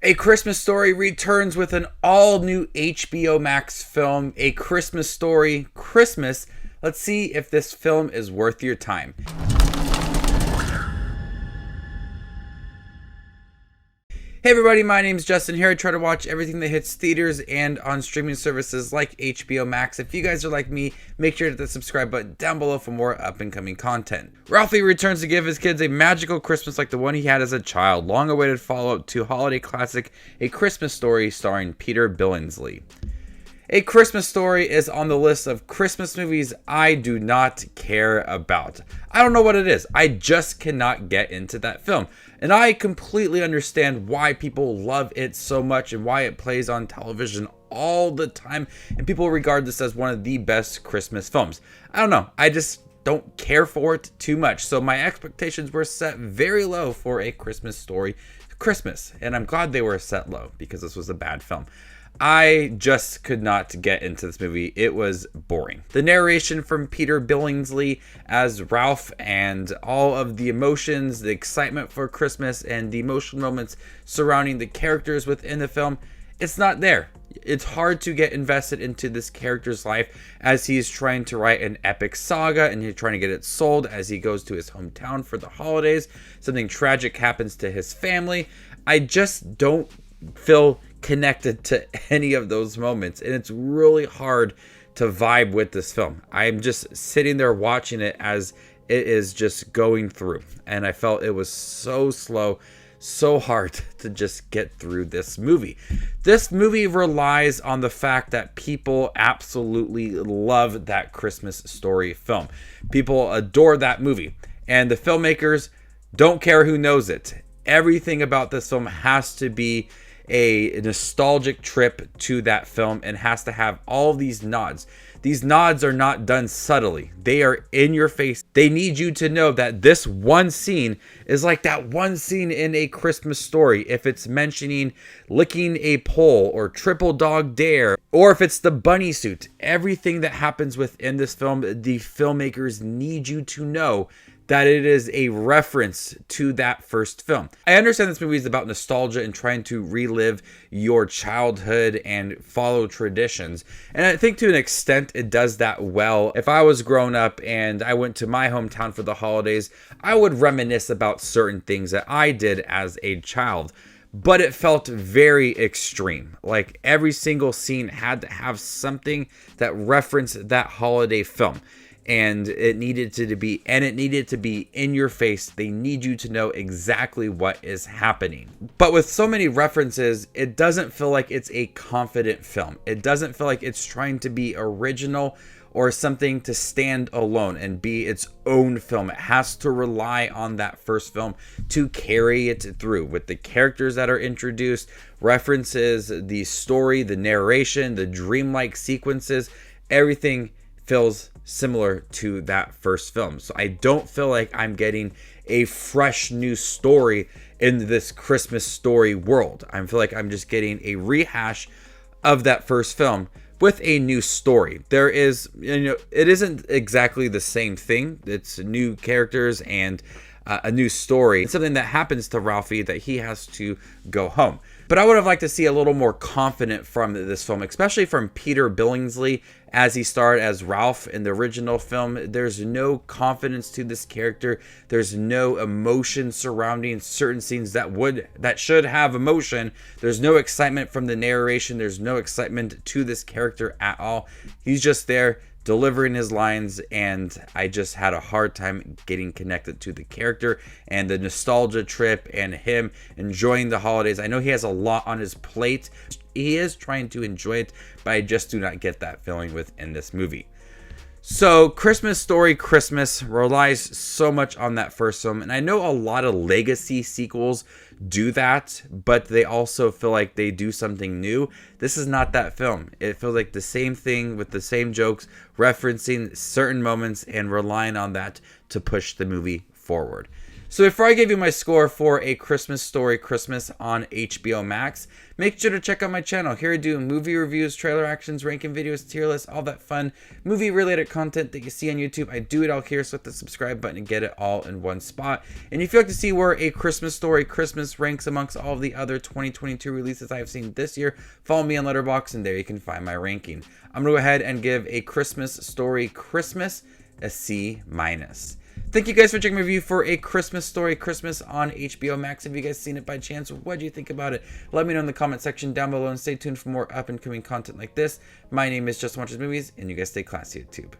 A Christmas Story returns with an all-new HBO Max film, A Christmas Story, Christmas. Let's see if this film is worth your time. Hey everybody, my name's Justin here. I try to watch everything that hits theaters and on streaming services like HBO Max. If you guys are like me, make sure to hit the subscribe button down below for more up and coming content. Ralphie returns to give his kids a magical Christmas like the one he had as a child. Long-awaited follow-up to holiday classic A Christmas Story starring Peter Billingsley. A Christmas Story is on the list of Christmas movies I do not care about. I don't know what it is. I just cannot get into that film. And I completely understand why people love it so much and why it plays on television all the time. And people regard this as one of the best Christmas films. I don't know. I just don't care for it too much. So my expectations were set very low for A Christmas Story Christmas. And I'm glad they were set low because this was a bad film. I just could not get into this movie. It was boring. The narration from Peter Billingsley as Ralph and all of the emotions, the excitement for Christmas, and the emotional moments surrounding the characters within the film, it's not there. It's hard to get invested into this character's life as he's trying to write an epic saga and he's trying to get it sold as he goes to his hometown for the holidays. Something tragic happens to his family. I just don't feel connected to any of those moments, and it's really hard to vibe with this film. I'm just sitting there watching it as it is just going through, and I felt it was so slow, so hard to just get through this movie. This movie relies on the fact that people absolutely love that Christmas Story film. People adore that movie, and the filmmakers don't care who knows it. Everything about this film has to be a nostalgic trip to that film and has to have all these nods. These nods are not done subtly. They are in your face. They need you to know that this one scene is like that one scene in A Christmas Story. If it's mentioning licking a pole or triple dog dare, or if it's the bunny suit, everything that happens within this film, the filmmakers need you to know that it is a reference to that first film. I understand this movie is about nostalgia and trying to relive your childhood and follow traditions. And I think to an extent it does that well. If I was grown up and I went to my hometown for the holidays, I would reminisce about certain things that I did as a child. But it felt very extreme. Like every single scene had to have something that referenced that holiday film. And it needed to be in your face. They need you to know exactly what is happening. But with so many references, it doesn't feel like it's a confident film. It doesn't feel like it's trying to be original or something to stand alone and be its own film. It has to rely on that first film to carry it through with the characters that are introduced, references, the story, the narration, the dreamlike sequences, everything feels similar to that first film. So I don't feel like I'm getting a fresh new story in this Christmas Story world. I feel like I'm just getting a rehash of that first film with a new story. There is, it isn't exactly the same thing. It's new characters and a new story. It's something that happens to Ralphie that he has to go home. But I would have liked to see a little more confident from this film, especially from Peter Billingsley as he starred as Ralph in the original film. There's no confidence to this character. There's no emotion surrounding certain scenes that should have emotion. There's no excitement from the narration. There's no excitement to this character at all. He's just there delivering his lines, and I just had a hard time getting connected to the character and the nostalgia trip and him enjoying the holidays. I know he has a lot on his plate. He is trying to enjoy it, but I just do not get that feeling within this movie. So Christmas Story Christmas relies so much on that first film, and I know a lot of legacy sequels do that, but they also feel like they do something new. This is not that film. It feels like the same thing with the same jokes, referencing certain moments and relying on that to push the movie forward. So before I give you my score for A Christmas Story Christmas on HBO Max, make sure to check out my channel. Here I do movie reviews, trailer actions, ranking videos, tier lists, all that fun movie related content that you see on YouTube. I do it all here, so hit the subscribe button and get it all in one spot. And if you'd like to see where A Christmas Story Christmas ranks amongst all of the other 2022 releases I have seen this year, follow me on Letterboxd and there you can find my ranking. I'm going to go ahead and give A Christmas Story Christmas a C-. Thank you guys for checking my review for A Christmas Story Christmas on HBO Max. Have you guys seen it by chance? What do you think about it? Let me know in the comment section down below and stay tuned for more up and coming content like this. My name is Just Watches Movies and you guys stay classy, YouTube.